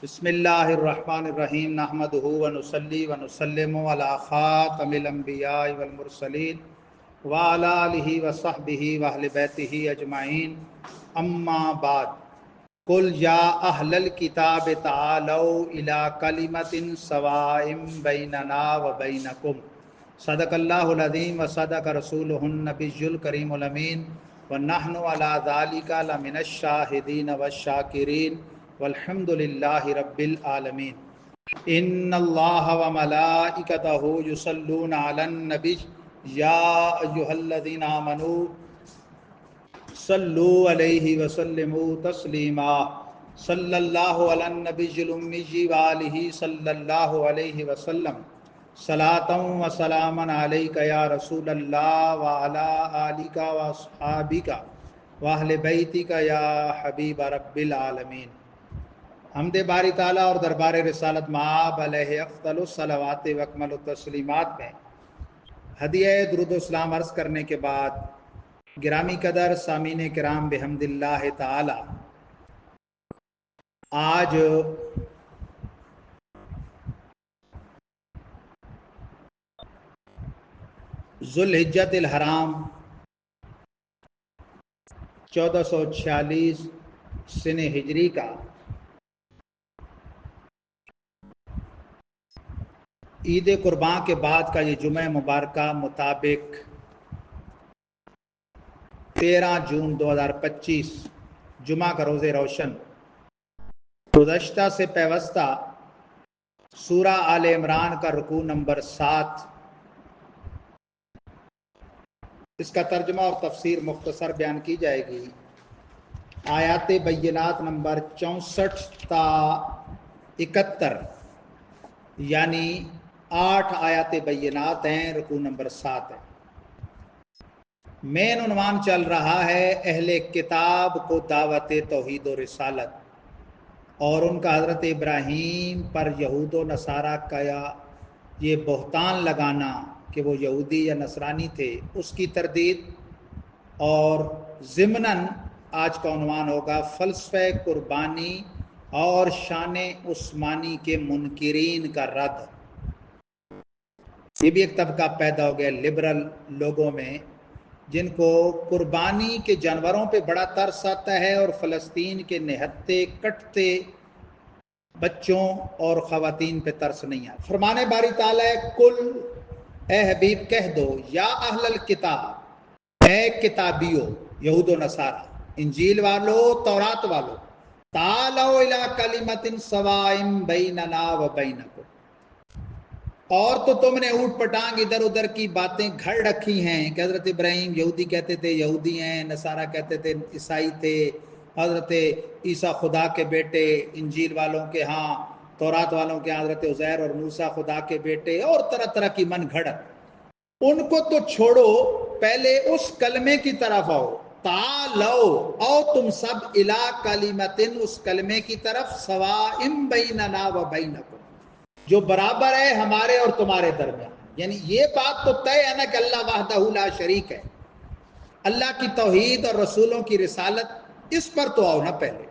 بسم اللہ الرحمن الرحیم نحمدہ ونصلی ونسلم علی خاتم الانبیاء والمرسلین وعلی آلہ وصحبہ واہل بیتہ اجمعین اما بعد قل یا اہل الکتاب تعالوا الی کلمۃ سواء بیننا وبینکم صدق اللہ العظیم وصدق رسولہ النبی الکریم الامین ونحن علی ذلک لمن الشاہدین والشاکرین والحمد للہ رب العالمین ان اللہ وملائکتہ یصلون علی النبی یا ایہا الذین آمنوا صلوا علیہ وسلموا تسلیما صلی اللہ علی النبی الامی وآلہ صلی اللہ علیہ وسلم صلاۃ و سلاما علیک یا رسول اللہ وعلی آلک واصحابک واہل بیتک یا حبیب رب العالمین۔ حمد باری تعالیٰ اور دربار رسالت مآب علیہ افضل الصلوات و اکمل التسلیمات میں ہدیہ درود و اسلام عرض کرنے کے بعد گرامی قدر سامعین کرام بحمد اللہ تعالی آج ذوالحجۃ الحرام 1446 سن ہجری کا عید قربان کے بعد کا یہ جمعہ مبارکہ مطابق 13 جون 2025 جمعہ کا روز روشن گزشتہ سے پیوستہ سورہ آل عمران کا رکوع نمبر 7 اس کا ترجمہ اور تفسیر مختصر بیان کی جائے گی۔ آیات بینات نمبر 64 تا 71 یعنی 8 آیات بینات ہیں، رکوع نمبر 7 ہے۔ مین عنوان چل رہا ہے اہل کتاب کو دعوت توحید و رسالت اور ان کا حضرت ابراہیم پر یہود و نصارہ کا یہ بہتان لگانا کہ وہ یہودی یا نصرانی تھے، اس کی تردید، اور ضمناً آج کا عنوان ہوگا فلسفہ قربانی اور شان عثمانی کے منکرین کا رد۔ یہ بھی ایک طبقہ پیدا ہو گیا لبرل لوگوں میں جن کو قربانی کے جانوروں پہ بڑا ترس آتا ہے اور فلسطین کے نہتے کٹتے بچوں اور خواتین پہ ترس نہیں آتا۔ فرمانے باری تعالیٰ کل اے حبیب کہہ دو یا اہل الکتاب، اے کتابیو یہود و نصارہ، انجیل والو، تورات والو، تعالوا الی کلمۃ سواء بیننا وبینکم، اور تو تم نے اوٹ پٹانگ ادھر ادھر کی باتیں گھڑ رکھی ہیں کہ حضرت ابراہیم یہودی کہتے تھے یہودی ہیں، نصارہ کہتے تھے عیسائی تھے، حضرت عیسیٰ خدا کے بیٹے، انجیل والوں کے ہاں، تورات والوں کے ہاں حضرت عزیر اور موسیٰ خدا کے بیٹے، اور طرح طرح کی من گھڑت۔ ان کو تو چھوڑو، پہلے اس کلمے کی طرف آؤ، تعالو، آؤ تم سب الی کلمۃ، اس کلمے کی طرف، سواء بیننا وبینکم، جو برابر ہے ہمارے اور تمہارے درمیان۔ یعنی یہ بات تو طے ہے نا کہ اللہ وحدہ لا شریک ہے، اللہ کی توحید اور رسولوں کی رسالت، اس پر تو آؤ نا پہلے۔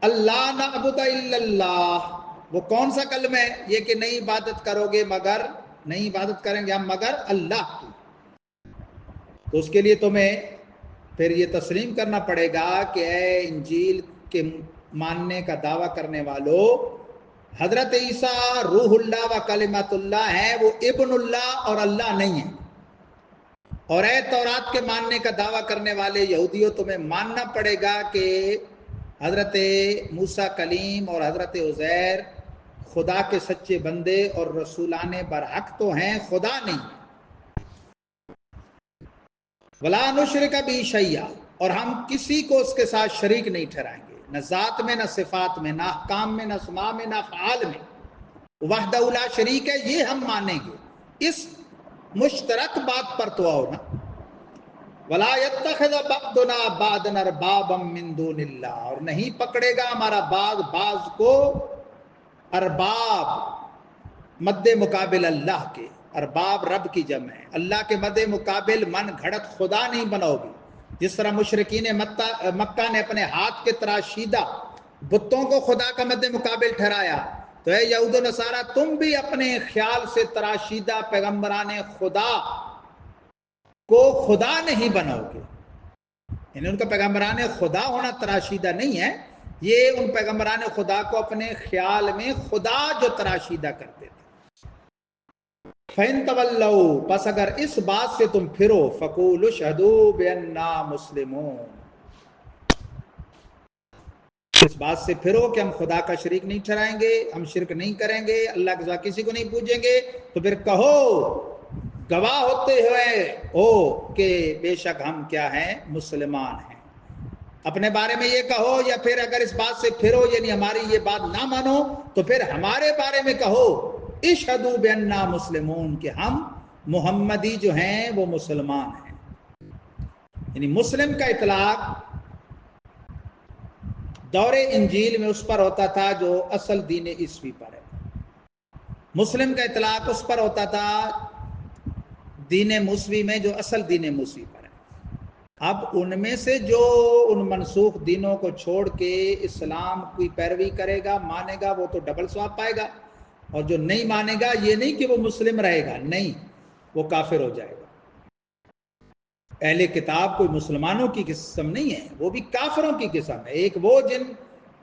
اللہ نعبد الا اللہ، وہ کون سا کلمہ ہے؟ یہ کہ نہیں عبادت کرو گے مگر، نہیں عبادت کریں گے ہم مگر اللہ کی۔ تو اس کے لیے تمہیں پھر یہ تسلیم کرنا پڑے گا کہ اے انجیل کے ماننے کا دعویٰ کرنے والو، حضرت عیسیٰ روح اللہ و کلمت اللہ ہیں، وہ ابن اللہ اور اللہ نہیں ہیں۔ اور اے تورات کے ماننے کا دعویٰ کرنے والے یہودیوں، تمہیں ماننا پڑے گا کہ حضرت موسیٰ کلیم اور حضرت عزیر خدا کے سچے بندے اور رسولان برحق تو ہیں، خدا نہیں۔ ولا نشرک بہ شیئا، اور ہم کسی کو اس کے ساتھ شریک نہیں ٹھہرائیں گے، نہ ذات میں، نہ صفات میں، نہ احکام میں، نہ اسماء میں، نہ افعال میں۔ وحدہ لا شریک ہے، یہ ہم مانیں گے۔ اس مشترک بات پر تو آؤ نا۔ ولا یتخذ بعضنا بعضا اربابا من دون اللہ، اور نہیں پکڑے گا ہمارا بعض بعض کو ارباب مد مقابل اللہ کے۔ ارباب رب کی جمع ہے، اللہ کے مد مقابل من گھڑت خدا نہیں بناؤ گی۔ جس طرح مشرکین مکہ نے اپنے ہاتھ کے تراشیدہ بتوں کو خدا کا مد مقابل ٹھہرایا. تو اے یہود و نصارہ تم بھی اپنے خیال سے تراشیدہ پیغمبران خدا کو خدا نہیں بناؤ گے. یعنی ان کا پیغمبران خدا ہونا تراشیدہ نہیں ہے، یہ ان پیغمبران خدا کو اپنے خیال میں خدا جو تراشیدہ کرتے تھے. فَإِن تَوَلَّوْا پس اگر اس بات سے تم پھرو فَقُولُوا اشْهَدُوا بِأَنَّا مُسْلِمُونَ، اس بات سے پھرو کہ ہم خدا کا شریک نہیں ٹھہرائیں گے، ہم شرک نہیں کریں گے، اللہ کے سوا کسی کو نہیں پوجیں گے. تو پھر کہو گواہ ہوتے ہوئے ہو کہ بے شک ہم کیا ہیں، مسلمان ہیں. اپنے بارے میں یہ کہو، یا پھر اگر اس بات سے پھرو یعنی ہماری یہ بات نہ مانو تو پھر ہمارے بارے میں کہو اشہدوا بأننا مسلمون، کہ ہم محمدی جو ہیں وہ مسلمان ہیں. یعنی مسلم کا اطلاق دور انجیل میں اس پر ہوتا تھا جو اصل دین عیسوی پر ہے. مسلم کا اطلاق اس پر ہوتا تھا دین موسوی میں جو اصل دین موسوی پر ہے. اب ان میں سے جو ان منسوخ دینوں کو چھوڑ کے اسلام کی پیروی کرے گا، مانے گا، وہ تو ڈبل ثواب پائے گا، اور جو نہیں مانے گا یہ نہیں کہ وہ مسلم رہے گا، نہیں، وہ کافر ہو جائے گا. اہل کتاب کوئی مسلمانوں کی قسم نہیں ہے، وہ بھی کافروں کی قسم ہے. ایک وہ جن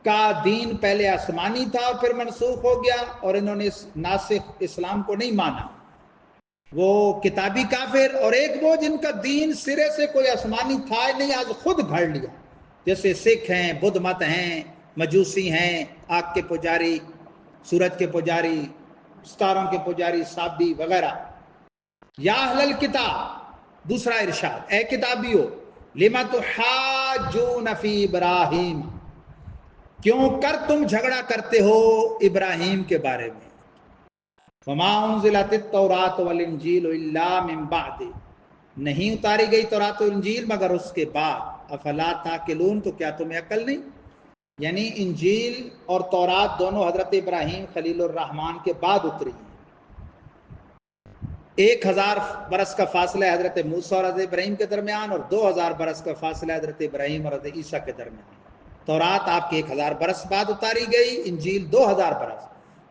کا دین پہلے آسمانی تھا اور پھر منسوخ ہو گیا اور انہوں نے ناسخ اسلام کو نہیں مانا، وہ کتابی کافر. اور ایک وہ جن کا دین سرے سے کوئی آسمانی تھا نہیں، آج خود گھڑ لیا، جیسے سکھ ہیں، بدھ مت ہیں، مجوسی ہیں، آگ کے پجاری، سورج کے پجاری، ستاروں کے پجاری، صابی وغیرہ. یا اہل الکتاب، دوسرا ارشاد، اے کتابیو لما تحاجون فی ابراہیم، کیوں کر تم جھگڑا کرتے ہو ابراہیم کے بارے میں. وما انزلت التوراۃ والانجیل الا من بعد، نہیں اتاری گئی تورات و انجیل مگر اس کے بعد. افلا تعقلون، تو کیا تمہیں عقل نہیں. یعنی انجیل اور تورات دونوں حضرت ابراہیم خلیل الرحمن کے بعد اتری ہیں. 1000 برس کا فاصلہ ہے حضرت موسیٰ اور حضرت ابراہیم کے درمیان، اور 2000 برس کا فاصلہ ہے حضرت ابراہیم اور حضرت عیسیٰ کے درمیان. تورات آپ کے 1000 برس بعد اتاری گئی، انجیل 2000 برس.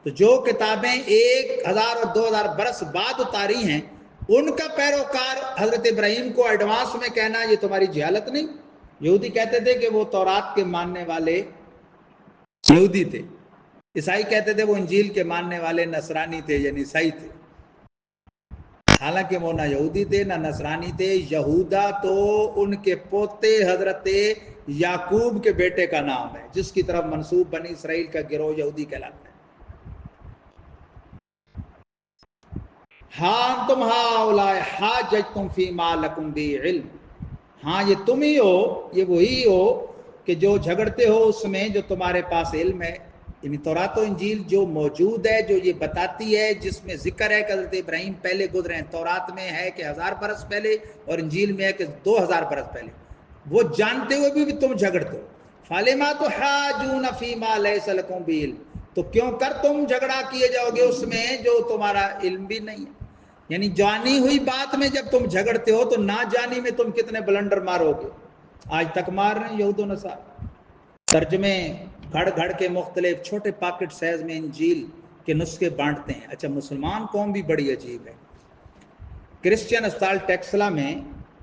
تو جو کتابیں 1000 اور 2000 برس بعد اتاری ہیں، ان کا پیروکار حضرت ابراہیم کو ایڈوانس میں کہنا یہ تمہاری جہالت نہیں. یہودی کہتے تھے کہ وہ تورات کے ماننے والے یہودی تھے، عیسائی کہتے تھے وہ انجیل کے ماننے والے نصرانی تھے، یعنی عیسائی تھے. حالانکہ وہ نہ یہودی تھے نہ نصرانی تھے. یہودا تو ان کے پوتے حضرت یعقوب کے بیٹے کا نام ہے، جس کی طرف منسوب بنی اسرائیل کا گروہ یہودی کہلاتا ہے. ہاں تم ہاؤلائے حاججتم فیما لکم بہ علم، ہاں یہ تم ہی ہو، یہ وہی ہو کہ جو جھگڑتے ہو اس میں جو تمہارے پاس علم ہے. یعنی تورات و انجیل جو موجود ہے، جو یہ بتاتی ہے، جس میں ذکر ہے کہ حضرت ابراہیم پہلے گزرے ہیں. تورات میں ہے کہ 1000 برس پہلے، اور انجیل میں ہے کہ 2000 برس پہلے. وہ جانتے ہوئے بھی تم جھگڑتے ہو. فَلِمَا تُحَاجُونَ فِي مَا لَيْسَ لَكُمْ بِهِ عِلْمٌ، تو کیوں کر تم جھگڑا کیے جاؤ گے اس میں جو تمہارا علم بھی نہیں ہے. یعنی جانی ہوئی بات میں جب تم جھگڑتے ہو تو نہ جانی میں تم کتنے بلنڈر مارو گے. آج تک مار رہے ہیں یہود و نصارہ. ترجمے گھڑ گھڑ کے مختلف چھوٹے پاکٹ سائز میں انجیل کے نسخے بانٹتے ہیں. اچھا مسلمان قوم بھی بڑی عجیب ہے. کرسچین اسپتال ٹیکسلا میں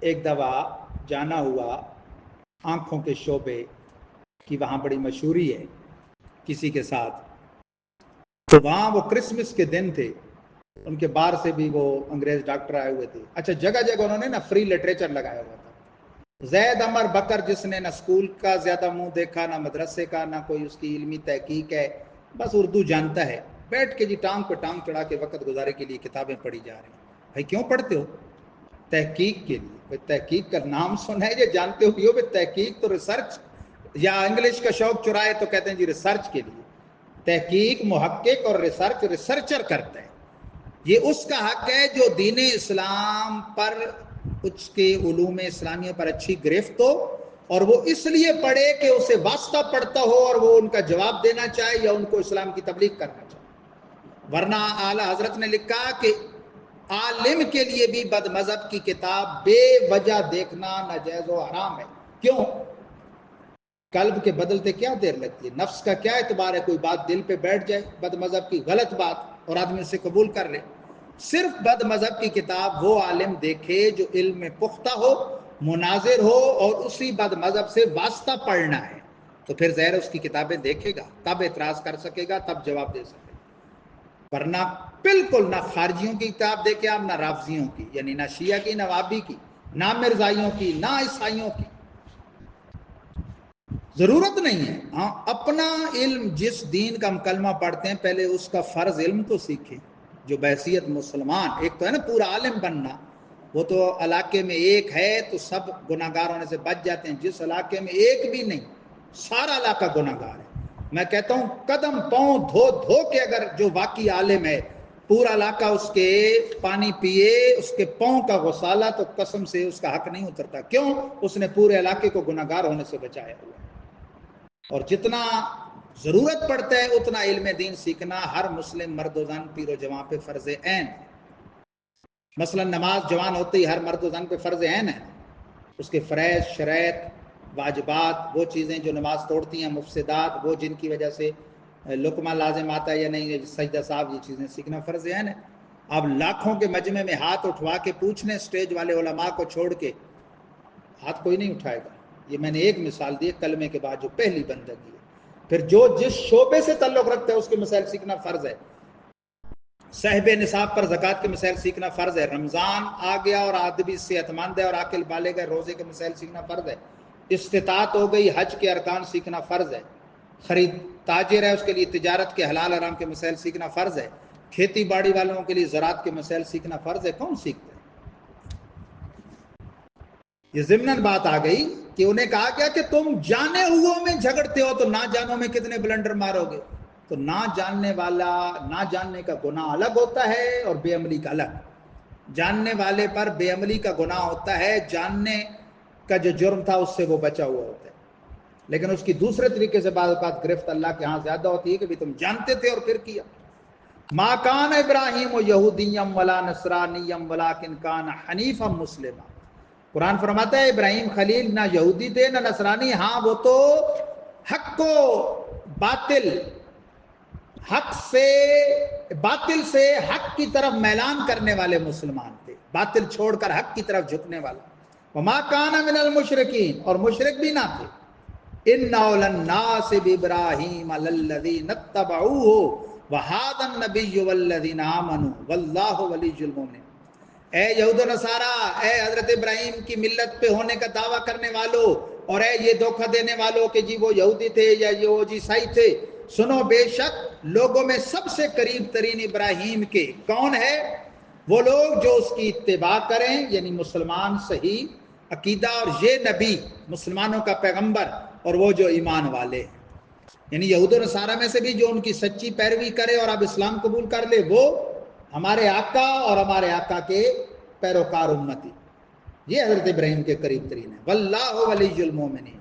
ایک دفعہ جانا ہوا، آنکھوں کے شعبے کی وہاں بڑی مشہوری ہے، کسی کے ساتھ. تو وہاں وہ کرسمس کے دن تھے، ان کے باہر سے بھی وہ انگریز ڈاکٹر آئے ہوئے تھے. اچھا جگہ جگہ انہوں نے نا فری لٹریچر لگایا ہوا تھا. زید عمر بکر، جس نے نہ اسکول کا زیادہ منہ دیکھا، نہ مدرسے کا، نہ کوئی اس کی علمی تحقیق ہے، بس اردو جانتا ہے، بیٹھ کے جی ٹانگ پہ ٹانگ چڑھا کے وقت گزارے کے لیے کتابیں پڑھی جا رہی ہیں. بھائی کیوں پڑھتے ہو؟ تحقیق کے لیے. بھائی تحقیق کا نام سنا ہے یہ جانتے ہو بھی تحقیق تو ریسرچ، یا انگلش کا شوق چرائے تو کہتے ہیں جی ریسرچ کے لیے. تحقیق محقق اور ریسرچ ریسرچر کرتا ہے. یہ اس کا حق ہے جو دین اسلام پر، اس کے علوم اسلامیہ پر اچھی گرفت ہو، اور وہ اس لیے پڑھے کہ اسے واسطہ پڑھتا ہو اور وہ ان کا جواب دینا چاہے یا ان کو اسلام کی تبلیغ کرنا چاہے. ورنہ اعلیٰ حضرت نے لکھا کہ عالم کے لیے بھی بد مذہب کی کتاب بے وجہ دیکھنا ناجائز و حرام ہے. کیوں؟ قلب کے بدلتے کیا دیر لگتی ہے؟ نفس کا کیا اعتبار ہے؟ کوئی بات دل پہ بیٹھ جائے بد مذہب کی غلط بات اور آدمی اسے قبول کر لے۔ صرف بد مذہب کی کتاب وہ عالم دیکھے جو علم میں پختہ ہو، مناظر ہو اور اسی بد مذہب سے واسطہ پڑھنا ہے، تو پھر ظاہر اس کی کتابیں دیکھے گا، تب اعتراض کر سکے گا، تب جواب دے سکے گا، ورنہ بالکل نہ خارجیوں کی کتاب دیکھے آپ، نہ رافضیوں کی، یعنی نہ شیعہ کی، نہ وابی کی، نہ مرزائیوں کی، نہ عیسائیوں کی، ضرورت نہیں ہے۔ ہاں اپنا علم، جس دین کا ہم کلمہ پڑھتے ہیں پہلے اس کا فرض علم تو سیکھیں، جو بحیثیت مسلمان۔ ایک تو ہے نا پورا عالم بننا، وہ تو علاقے میں ایک ہے تو سب گناہ گار ہونے سے بچ جاتے ہیں، جس علاقے میں ایک بھی نہیں سارا علاقہ گناہ گار ہے۔ میں کہتا ہوں قدم پاؤں دھو دھو کے اگر جو واقعی عالم ہے پورا علاقہ اس کے پانی پیے، اس کے پاؤں کا غسالہ، تو قسم سے اس کا حق نہیں اترتا۔ کیوں؟ اس نے پورے علاقے کو گناہ گار ہونے سے بچایا ہوا ہے۔ اور جتنا ضرورت پڑتا ہے اتنا علم دین سیکھنا ہر مسلم مرد و زن، پیر و جوان پہ فرض عین ہے۔ مثلا نماز جوان ہوتے ہی ہر مرد و زن پہ فرض عین ہے، اس کے فرائض، شرائط، واجبات، وہ چیزیں جو نماز توڑتی ہیں، مفسدات، وہ جن کی وجہ سے لقمہ لازم آتا ہے یا نہیں، سجدہ صاحب، یہ چیزیں سیکھنا فرض عین ہے۔ اب لاکھوں کے مجمع میں ہاتھ اٹھوا کے پوچھنے اسٹیج والے علماء کو چھوڑ کے، ہاتھ کوئی نہیں اٹھائے گا۔ یہ میں نے ایک مثال دی کلمے کے بعد جو پہلی بندگی ہے۔ پھر جو جس شعبے سے تعلق رکھتا ہے اس کے مسائل سیکھنا فرض ہے۔ صاحب نصاب پر زکوٰۃ کے مسائل سیکھنا فرض ہے۔ رمضان آ گیا اور آدمی صحت مند ہے اور عاقل بالغ ہے، روزے کے مسائل سیکھنا فرض ہے۔ استطاعت ہو گئی، حج کے ارکان سیکھنا فرض ہے۔ خرید تاجر ہے، اس کے لیے تجارت کے حلال حرام کے مسائل سیکھنا فرض ہے۔ کھیتی باڑی والوں کے لیے زراعت کے مسائل سیکھنا فرض ہے۔ کون سیکھتا ہے؟ یہ ضمناً بات آ گئی کہ انہیں کہا گیا کہ تم جانے ہوئے میں جھگڑتے ہو تو نہ جانوں میں کتنے بلنڈر مارو گے۔ تو نہ جاننے والا، نہ جاننے کا گناہ الگ ہوتا ہے اور بے عملی کا الگ۔ جاننے والے پر بے عملی کا گناہ ہوتا ہے، جاننے کا جو جرم تھا اس سے وہ بچا ہوا ہوتا ہے، لیکن اس کی دوسرے طریقے سے بعض اوقات گرفت اللہ کے ہاں زیادہ ہوتی ہے کہ بھی تم جانتے تھے اور پھر کیا۔ ما کان ابراہیم یہودیم ولا نصرانیم ولکن کان حنیفا مسلما۔ قرآن فرماتا ہے ابراہیم خلیل نہ یہودی تھے نہ نصرانی، ہاں وہ تو حق کو باطل سے حق کی طرف میلان کرنے والے مسلمان تھے، باطل چھوڑ کر حق کی طرف جھکنے والا۔ وما کان من المشرکین، اور مشرک بھی نہ تھے۔ ان اول الناس بابراہیم للذین اتبعوہ وہذا النبی والذین آمنوا واللہ ولی المؤمنین۔ اے یہود و نصارہ، اے حضرت ابراہیم کی ملت پہ ہونے کا دعویٰ کرنے والوں، اور اے یہ دھوکہ دینے والوں کہ جی وہ یہودی تھے یا یہ وہ عیسائی تھے، سنو بے شک لوگوں میں سب سے قریب ترین ابراہیم کے کون ہے؟ وہ لوگ جو اس کی اتباع کریں، یعنی مسلمان صحیح عقیدہ، اور یہ نبی مسلمانوں کا پیغمبر، اور وہ جو ایمان والے ہیں، یعنی یہود و نصارہ میں سے بھی جو ان کی سچی پیروی کرے اور اب اسلام قبول کر لے، وہ ہمارے آقا اور ہمارے آقا کے پیروکار امتی، یہ حضرت ابراہیم کے قریب ترین ہے۔ واللہ ولی المؤمنین،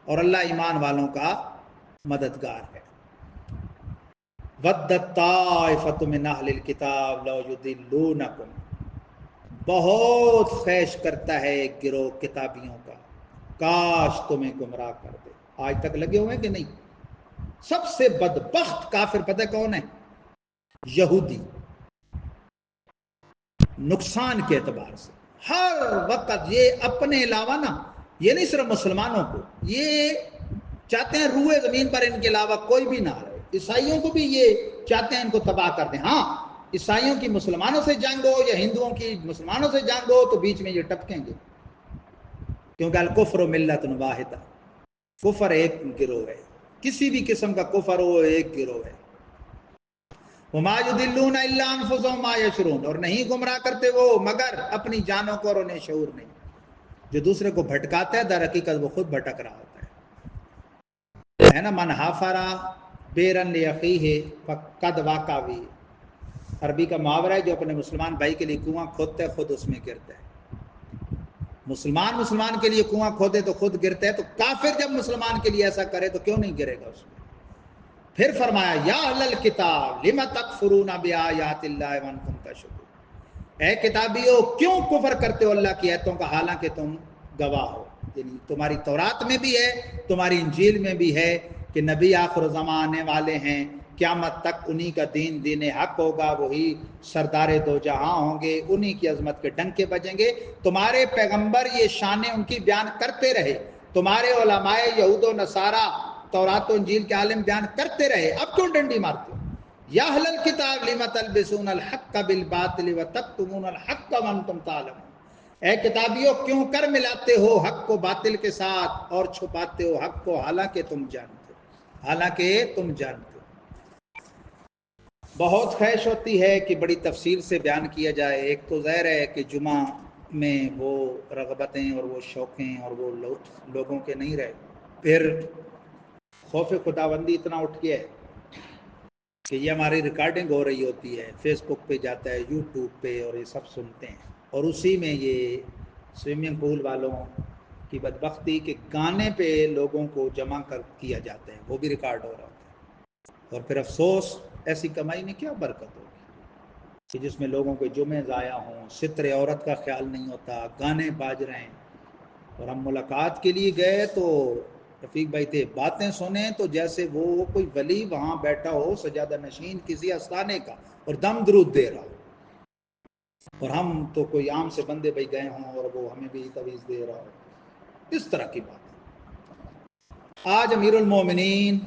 اور اللہ ایمان والوں کا مددگار ہے۔ ودت طائفۃ من اہل الکتاب لو یضلونکم، بہت خواہش کرتا ہے ایک گروہ کتابیوں کا، کاش تمہیں گمراہ کر دے۔ آج تک لگے ہوئے ہیں کہ نہیں؟ سب سے بدبخت کافر پتہ کون ہے؟ یہودی، نقصان کے اعتبار سے ہر وقت یہ اپنے علاوہ نا، یہ نہیں صرف مسلمانوں کو، یہ چاہتے ہیں روئے زمین پر ان کے علاوہ کوئی بھی نہ رہے۔ عیسائیوں کو بھی یہ چاہتے ہیں ان کو تباہ کر دیں۔ ہاں عیسائیوں کی مسلمانوں سے جنگ ہو یا ہندوؤں کی مسلمانوں سے جنگ ہو تو بیچ میں یہ ٹپکیں گے، کیونکہ الکفر ملت واحدہ، کفر ایک گروہ ہے، کسی بھی قسم کا کفر ہو ایک گروہ ہے۔ وما یضلون الا انفسهم ما یشعرون، اور نہیں گمراہ کرتے وہ مگر اپنی جانوں کو، اور انہیں شعور نہیں۔ جو دوسرے کو بھٹکاتا ہے در حقیقت وہ خود بھٹک رہا ہوتا ہے نا۔ من حافر بیرن لاخیہ فقد وقع فیہ، عربی کا محاورہ ہے، جو اپنے مسلمان بھائی کے لیے کنواں کھودتا ہے خود اس میں گرتا ہے۔ مسلمان کے لیے کنواں کھودے تو خود گرتا ہے، تو کافر جب مسلمان کے لیے ایسا کرے تو کیوں نہیں گرے گا اس میں؟ پھر فرمایا یا اہل الکتاب لم تکفرون بآیات اللہ وانتم تشہدون، اے کتابیو کیوں کفر کرتے ہو اللہ کی آیتوں کا حالانکہ تم گواہ ہو۔ یعنی تمہاری تورات میں بھی ہے، تمہاری انجیل میں بھی ہے کہ نبی آخر زمان آنے والے ہیں، قیامت تک انہی کا دین حق ہوگا، وہی سردار دو جہاں ہوں گے، انہی کی عظمت کے ڈنکے بجیں گے۔ تمہارے پیغمبر یہ شانیں ان کی بیان کرتے رہے، تمہارے علماء یہود و نصارہ تورات و انجیل کے عالم بیان کرتے رہے، اب کیوں ڈنڈی مارتے ہو؟ یا اہل الکتاب لم تلبسون الحق بالباطل وتکتمون الحق وانتم تعلمون، اے کتابیوں کیوں کر ملاتے ہو حق کو باطل کے ساتھ اور چھپاتے ہو حق کو حالانکہ تم جانتے ہو، حالانکہ تم جانتے ہو۔ بہت خواہش ہوتی ہے کہ بڑی تفصیل سے بیان کیا جائے، ایک تو ظاہر ہے کہ جمعہ میں وہ رغبتیں اور وہ شوقیں اور وہ لوگوں کے نہیں رہے، پھر خوف خداوندی اتنا اٹھ گیا ہے کہ یہ ہماری ریکارڈنگ ہو رہی ہوتی ہے، فیس بک پہ جاتا ہے، یوٹیوب پہ، اور یہ سب سنتے ہیں، اور اسی میں یہ سوئمنگ پول والوں کی بدبختی کہ گانے پہ لوگوں کو جمع کیا جاتا ہے، وہ بھی ریکارڈ ہو رہا ہوتا ہے، اور پھر افسوس ایسی کمائی میں کیا برکت ہوگی کہ جس میں لوگوں کے جمعے ضائع ہوں، ستر عورت کا خیال نہیں ہوتا، گانے باج رہے ہیں۔ اور ہم ملاقات کے لیے گئے تو رفیق بھائی تھے، باتیں سنیں تو جیسے وہ کوئی ولی وہاں بیٹھا ہو سجادہ نشین کسی آستانے کا اور دم درود دے رہا ہو، اور ہم تو کوئی عام سے بندے بھائی گئے ہوں اور وہ ہمیں بھی تویز دے رہا ہو، اس طرح کی بات۔ آج امیر المومنین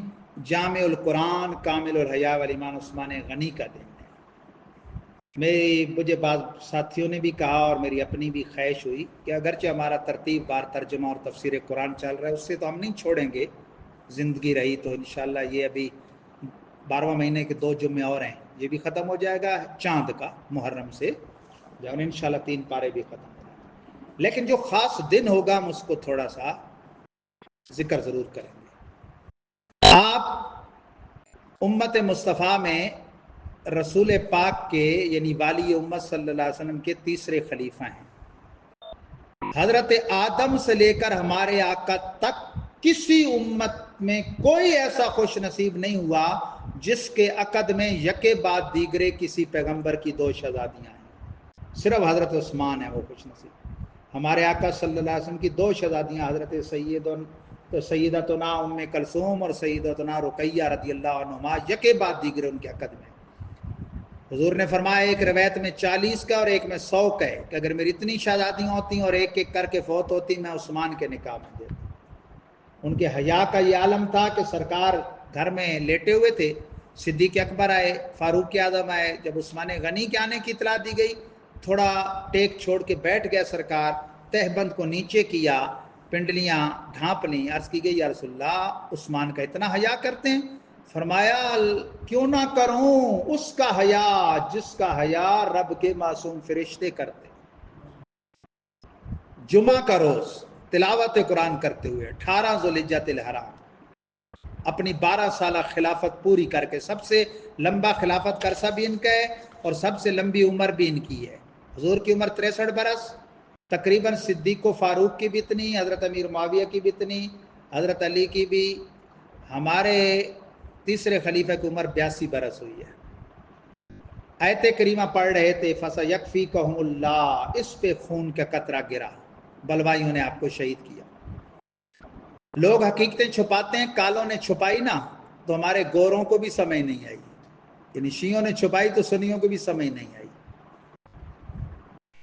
جامع القرآن کامل الحیا والایمان عثمان غنی کا دن ہے۔ مجھے بعض ساتھیوں نے بھی کہا اور میری اپنی بھی خواہش ہوئی کہ اگرچہ ہمارا ترتیب بار ترجمہ اور تفسیر قرآن چل رہا ہے، اس سے تو ہم نہیں چھوڑیں گے، زندگی رہی تو انشاءاللہ یہ ابھی 12واں مہینے کے 2 جمعے اور ہیں، یہ بھی ختم ہو جائے گا چاند کا محرم سے، جب انشاءاللہ 3 پارے بھی ختم ہو جائیں گے، لیکن جو خاص دن ہوگا ہم اس کو تھوڑا سا ذکر ضرور کریں گے۔ آپ امت مصطفیٰ میں رسول پاک کے یعنی والی امت صلی اللہ علیہ وسلم کے تیسرے خلیفہ ہیں۔ حضرت آدم سے لے کر ہمارے آقا تک کسی امت میں کوئی ایسا خوش نصیب نہیں ہوا جس کے عقد میں یکے بعد دیگرے کسی پیغمبر کی 2 شہزادیاں ہیں، صرف حضرت عثمان ہے وہ خوش نصیب۔ ہمارے آقا صلی اللہ علیہ وسلم کی 2 شہزادیاں حضرت سیدتنا ام کلثوم اور سیدتنا رقیہ رضی اللہ عنہما یکے بعد دیگرے ان کے عقد میں۔ حضور نے فرمایا ایک روایت میں 40 کا اور ایک میں 100 کا ہے کہ اگر میری اتنی شہزادیاں ہوتی اور ایک ایک کر کے فوت ہوتی میں عثمان کے نکاح میں دیتا۔ ان کے حیا کا یہ عالم تھا کہ سرکار گھر میں لیٹے ہوئے تھے، صدیق اکبر آئے، فاروق اعظم آئے، جب عثمان غنی کے آنے کی اطلاع دی گئی تھوڑا ٹیک چھوڑ کے بیٹھ گیا سرکار، تہبند کو نیچے کیا، پنڈلیاں ڈھانپ لیں، عرض کی گئی یا رسول اللہ عثمان کا اتنا حیا کرتے ہیں؟ فرمایا کیوں نہ کروں اس کا حیا جس کا حیا رب کے معصوم فرشتے کرتے۔ جمعہ کا روز تلاوت قرآن کرتے ہوئے 18 ذوالحجۃ الحرام اپنی 12 سالہ خلافت پوری کر کے، سب سے لمبا خلافت کا عرصہ بھی ان کا ہے اور سب سے لمبی عمر بھی ان کی ہے۔ حضور کی عمر 63 برس، تقریباً صدیق و فاروق کی بھی اتنی، حضرت امیر معاویہ کی بھی اتنی، حضرت علی کی بھی، ہمارے تیسرے خلیفہ کی عمر 82 برس ہوئی ہے۔ آیت کریمہ پڑھ رہے تھے فَسَيَكْفِيكَهُمُ اللَّهُ، اس پہ خون کا قطرہ گرا، بلوائیوں نے آپ کو شہید کیا۔ لوگ حقیقتیں چھپاتے ہیں، کالوں نے چھپائی نا تو ہمارے گوروں کو بھی سمجھ نہیں آئی، یعنی شیعوں نے چھپائی تو سنیوں کو بھی سمجھ نہیں آئی۔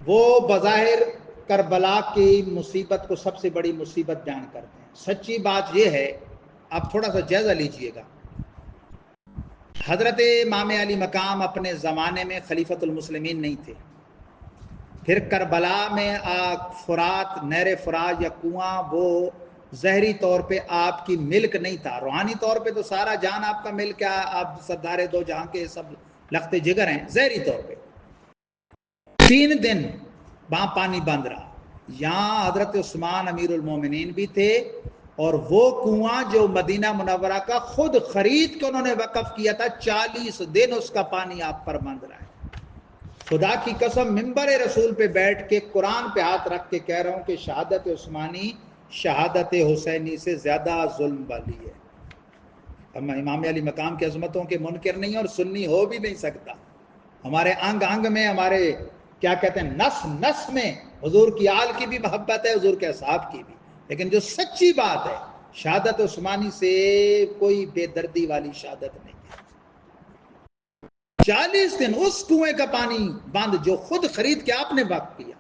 وہ بظاہر کربلا کی مصیبت کو سب سے بڑی مصیبت بیان کرتے ہیں، سچی بات یہ ہے، آپ تھوڑا سا جائزہ لیجئے گا، حضرت امام علی مقام اپنے زمانے میں خلیفۃ المسلمین نہیں تھے، پھر کربلا میں فرات، نہر فرات یا کنواں وہ ظاہری طور پہ آپ کی ملک نہیں تھا، روحانی طور پہ تو سارا جان آپ کا ملک ہے، آپ سردار دو جہاں کے سب لخت جگر ہیں، ظاہری طور پہ 3 دن وہاں پانی بند رہا، یہاں حضرت عثمان امیر المومنین بھی تھے، اور وہ کنواں جو مدینہ منورہ کا خود خرید کے انہوں نے وقف کیا تھا، 40 دن اس کا پانی آپ پر بند رہا ہے۔ خدا کی قسم ممبر رسول پہ بیٹھ کے قرآن پہ ہاتھ رکھ کے کہہ رہا ہوں کہ شہادت عثمانی شہادت حسینی سے زیادہ ظلم والی ہے۔ ہم امام علی مقام کی عظمتوں کے منکر نہیں اور سنی ہو بھی نہیں سکتا، ہمارے انگ انگ میں، ہمارے کیا کہتے ہیں نس نس میں حضور کی آل کی بھی محبت ہے، حضور کے اصحاب کی بھی، لیکن جو سچی بات ہے شہادت عثمانی سے کوئی بے دردی والی شہادت نہیں ہے۔ 40 دن اس کنویں کا پانی بند جو خود خرید کے آپ نے وقف کیا،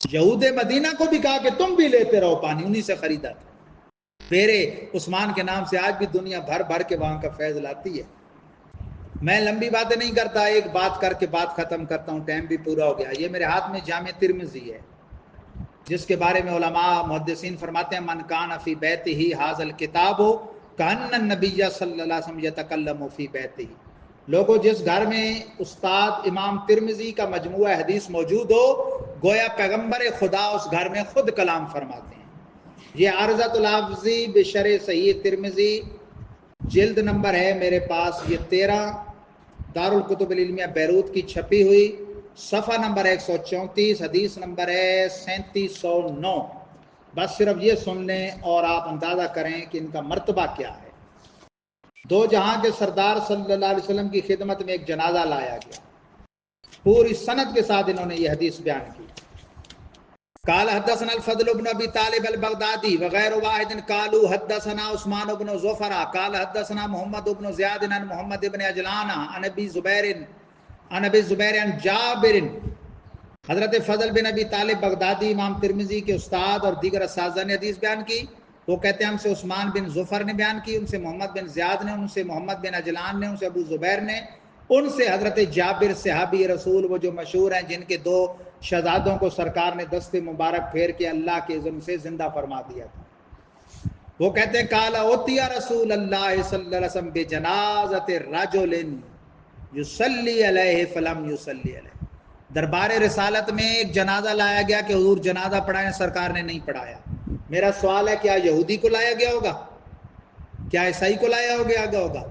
یہود مدینہ کو بھی کہا کہ تم بھی لیتے رہو پانی، انہی سے خریدا تھا۔ میرے عثمان کے نام سے آج بھی دنیا بھر بھر کے وہاں کا فیض لاتی ہے۔ میں لمبی باتیں نہیں کرتا، ایک بات کر کے بات ختم کرتا ہوں، ٹائم بھی پورا ہو گیا۔ یہ میرے ہاتھ میں جامع ترمذی ہے، جس کے بارے میں علماء محدثین فرماتے ہیں من کان فی بیتہ ھذا الکتاب کأن النبی صلی اللہ علیہ وسلم یتکلم فی بیتہ، لوگوں جس گھر میں استاد امام ترمذی کا مجموعہ حدیث موجود ہو، گویا پیغمبر خدا اس گھر میں خود کلام فرماتے ہیں۔ یہ عارضۃ الحافظی بشرح صحیح ترمذی، جلد نمبر ہے میرے پاس یہ 13، دارالکتب العلمیہ بیروت کی چھپی ہوئی، صفحہ نمبر 134، حدیث نمبر ہے 3709۔ بس صرف یہ سن لیں اور آپ اندازہ کریں کہ ان کا مرتبہ کیا ہے۔ دو جہاں کے سردار صلی اللہ علیہ وسلم کی خدمت میں ایک جنازہ لایا گیا، پوری سند کے ساتھ انہوں نے یہ حدیث بیان کی۔ قال حدثنا الفضل بن ابي طالب البغدادي وغير واحد قالوا حدثنا عثمان بن زفر قال حدثنا محمد بن زياد عن محمد بن عجلان عن ابي زبير عن جابر۔ حضرت فضل بن ابی طالب بغدادی امام ترمذی کے استاد اور دیگر اساتذہ نے حدیث بیان کی، وہ کہتے ہیں ہم سے عثمان بن زفر نے بیان کی، ان سے محمد بن زیاد نے، ان سے محمد بن عجلان نے، ان سے ابو زبیر نے، ان سے حضرت جابر صحابی رسول، وہ جو مشہور ہیں جن کے 2 شہزادوں کو سرکار نے دست مبارک پھیر کے اللہ کے اذن سے زندہ فرما دیا تھا۔ وہ کہتے ہیں قال اوتی رسول اللہ صلی اللہ علیہ وسلم بجنازۃ رجل یصلی علیہ فلم یصلی علیہ، دربار رسالت میں ایک جنازہ لایا گیا کہ حضور جنازہ پڑھائیں، سرکار نے نہیں پڑھایا۔ میرا سوال ہے کیا یہودی کو لایا گیا ہوگا؟ کیا عیسائی کو لایا ہوگا؟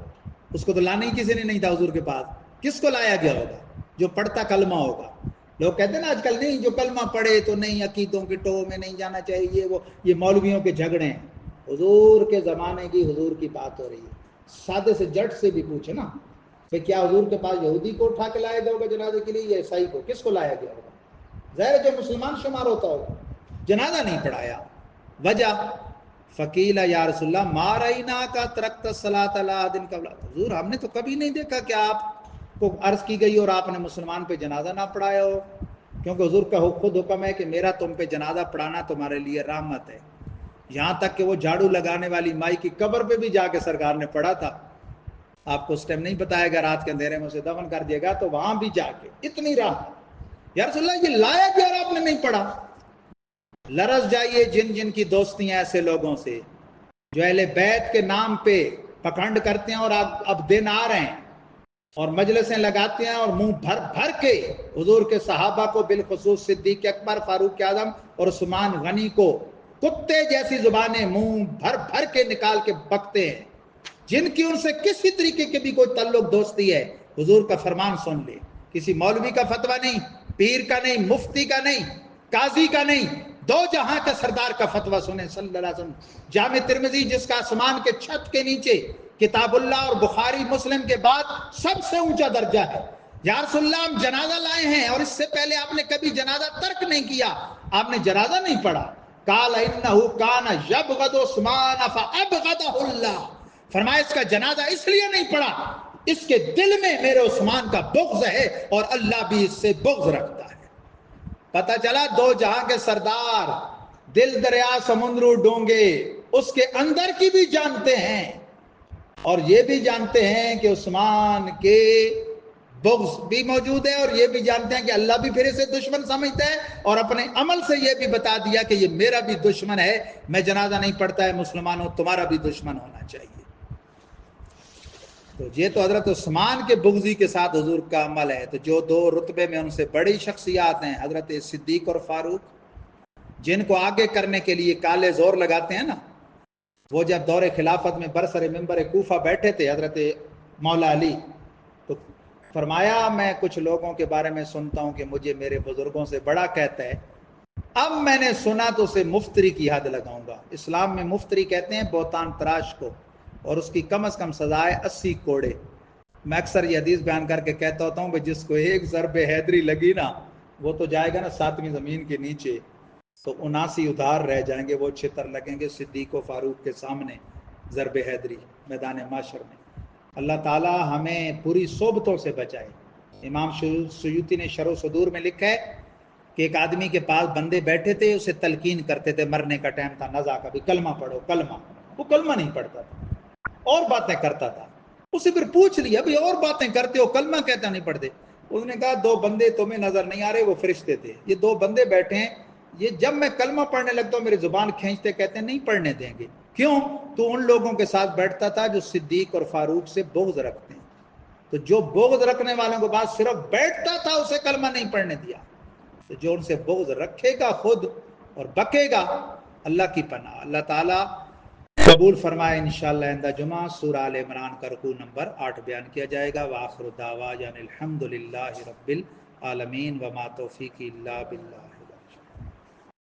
اس کو تو لانا ہی کسی نے نہیں تھا حضور کے پاس۔ کس کو لایا گیا ہوگا؟ جو پڑھتا کلمہ ہوگا۔ لوگ کہتے ہیں نا آج کل نہیں جو کلمہ پڑھے تو نہیں، عقیدوں کی ٹو میں نہیں جانا چاہیے، یہ مولویوں کے جھگڑے ہیں۔ حضور کے زمانے کی حضور کی بات ہو رہی ہے، سادے سے جٹ سے بھی پوچھے نا کہ کیا حضور کے پاس یہودی کو اٹھا کے لایا گیا ہوگا جنازے کے لیے یا عیسائی کو؟ کس کو لایا گیا ہوگا؟ ظاہر جو مسلمان شمار ہوتا ہوگا۔ جنازہ نہیں پڑھایا، وجہ فقیل یا رسول اللہ ما رأینا کا ترکت الصلاۃ علی احد قبل، حضور ہم نے تو کبھی نہیں دیکھا کہ آپ کو عرض کی گئی اور آپ نے مسلمان پہ جنازہ نہ پڑھایا ہو، کیونکہ حضور کا خود حکم ہے کہ میرا تم پہ جنازہ پڑھانا تمہارے لیے رحمت ہے۔ یہاں تک کہ وہ جھاڑو لگانے والی مائی کی قبر پہ بھی جا کے سرکار نے پڑھا تھا۔ آپ کو اس ٹائم نہیں بتایا گا، رات کے اندھیرے میں اسے دفن کر دیا گا، تو وہاں بھی جا کے اتنی راحت۔ یا رسول اللہ یہ لایا گیا اور آپ نے نہیں پڑھا؟ لرز جائیے جن کی دوستیاں ایسے لوگوں سے جو اہل بیت کے نام پہ پکھنڈ کرتے ہیں، اور اب دن آ رہے ہیں اور مجلسیں لگاتے ہیں اور منہ بھر بھر کے حضور کے صحابہ کو، بالخصوص صدیق اکبر، فاروق اعظم اور عثمان غنی کو کتے جیسی زبانیں منہ بھر بھر کے نکال کے بکتے ہیں، جن کی ان سے کسی طریقے کے بھی کوئی تعلق دوستی ہے، حضور کا فرمان سن لے، کسی مولوی کا فتویٰ نہیں، پیر کا نہیں، مفتی کا نہیں، قاضی کا نہیں، 2 جہاں کا سردار کا فتویٰ سنیں صلی اللہ علیہ وسلم۔ جامع ترمذی جس کا آسمان کے چھت کے نیچے کتاب اللہ اور بخاری مسلم کے بعد سب سے اونچا درجہ ہے۔ یا رسول اللہ ہم جنازہ لائے ہیں اور اس سے پہلے آپ نے کبھی جنازہ ترک نہیں کیا، آپ نے جنازہ نہیں پڑھا۔ قال انہ کان یبغض عثمان فابغضہ اللہ، فرمایا اس کا جنازہ اس لیے نہیں پڑھا، اس کے دل میں میرے عثمان کا بغض ہے اور اللہ بھی اس سے بغض رکھتا ہے۔ پتہ چلا 2 جہاں کے سردار، دل دریا سمندر ڈونگے، اس کے اندر کی بھی جانتے ہیں اور یہ بھی جانتے ہیں کہ عثمان کے بغض بھی موجود ہے، اور یہ بھی جانتے ہیں کہ اللہ بھی پھر اسے دشمن سمجھتا ہے، اور اپنے عمل سے یہ بھی بتا دیا کہ یہ میرا بھی دشمن ہے، میں جنازہ نہیں پڑھتا ہے، مسلمانوں تمہارا بھی دشمن ہونا چاہیے۔ تو یہ تو حضرت عثمان کے بغضی کے ساتھ حضور کا عمل ہے۔ تو جو 2 رتبے میں ان سے بڑی شخصیات ہیں، حضرت صدیق اور فاروق، جن کو آگے کرنے کے لیے کالے زور لگاتے ہیں نا، وہ جب دور خلافت میں برسر منبر کوفہ بیٹھے تھے حضرت مولا علی، تو فرمایا میں کچھ لوگوں کے بارے میں سنتا ہوں کہ مجھے میرے بزرگوں سے بڑا کہتا ہے، اب میں نے سنا تو اسے مفتری کی حد لگاؤں گا۔ اسلام میں مفتری کہتے ہیں بہتان تراش کو، اور اس کی کم از کم سزا ہے 80 کوڑے۔ میں اکثر یہ حدیث بیان کر کے کہتا ہوتا ہوں کہ جس کو ایک ضرب حیدری لگی نا، وہ تو جائے گا نا 7ویں زمین کے نیچے۔ تو 79 ادھار رہ جائیں گے، وہ چھتر لگیں گے صدیق و فاروق کے سامنے ضرب حیدری میدان معاشر میں۔ اللہ تعالی ہمیں پوری صحبتوں سے بچائے۔ امام سیوطی نے شرح و صدور میں لکھا ہے کہ ایک آدمی کے پاس بندے بیٹھے تھے، اسے تلقین کرتے تھے، مرنے کا ٹائم تھا، نزا کا بھی کلمہ پڑھو کلمہ، وہ کلمہ نہیں پڑھتا تھا اور باتیں کرتا تھا۔ اسے پھر پوچھ لیا بھئی اور باتیں کرتے ہو، کلمہ کہتا نہیں پڑھتے؟ اس نے کہا 2 بندے تمہیں نظر نہیں آ رہے، وہ فرشتے تھے، یہ 2 بندے بیٹھے ہیں، یہ جب میں کلمہ پڑھنے لگتا ہوں میری زبان کھینچتے، کہتے ہیں نہیں پڑھنے دیں گے۔ کیوں؟ تو ان لوگوں کے ساتھ بیٹھتا تھا جو صدیق اور فاروق سے بغض رکھتے ہیں، تو جو بغض رکھنے والوں کے بعد صرف بیٹھتا تھا اسے کلمہ نہیں پڑھنے دیا۔ تو جو ان سے بغض رکھے گا خود اور بکے گا، اللہ کی پناہ، اللہ تعالیٰ قبول فرمائے۔ انشاءاللہ آئندہ جمعہ سورہ آل عمران کا رکوع نمبر 8 بیان کیا جائے گا۔ وآخر دعوانا الحمدللہ رب العالمین وما توفیقی الا باللہ۔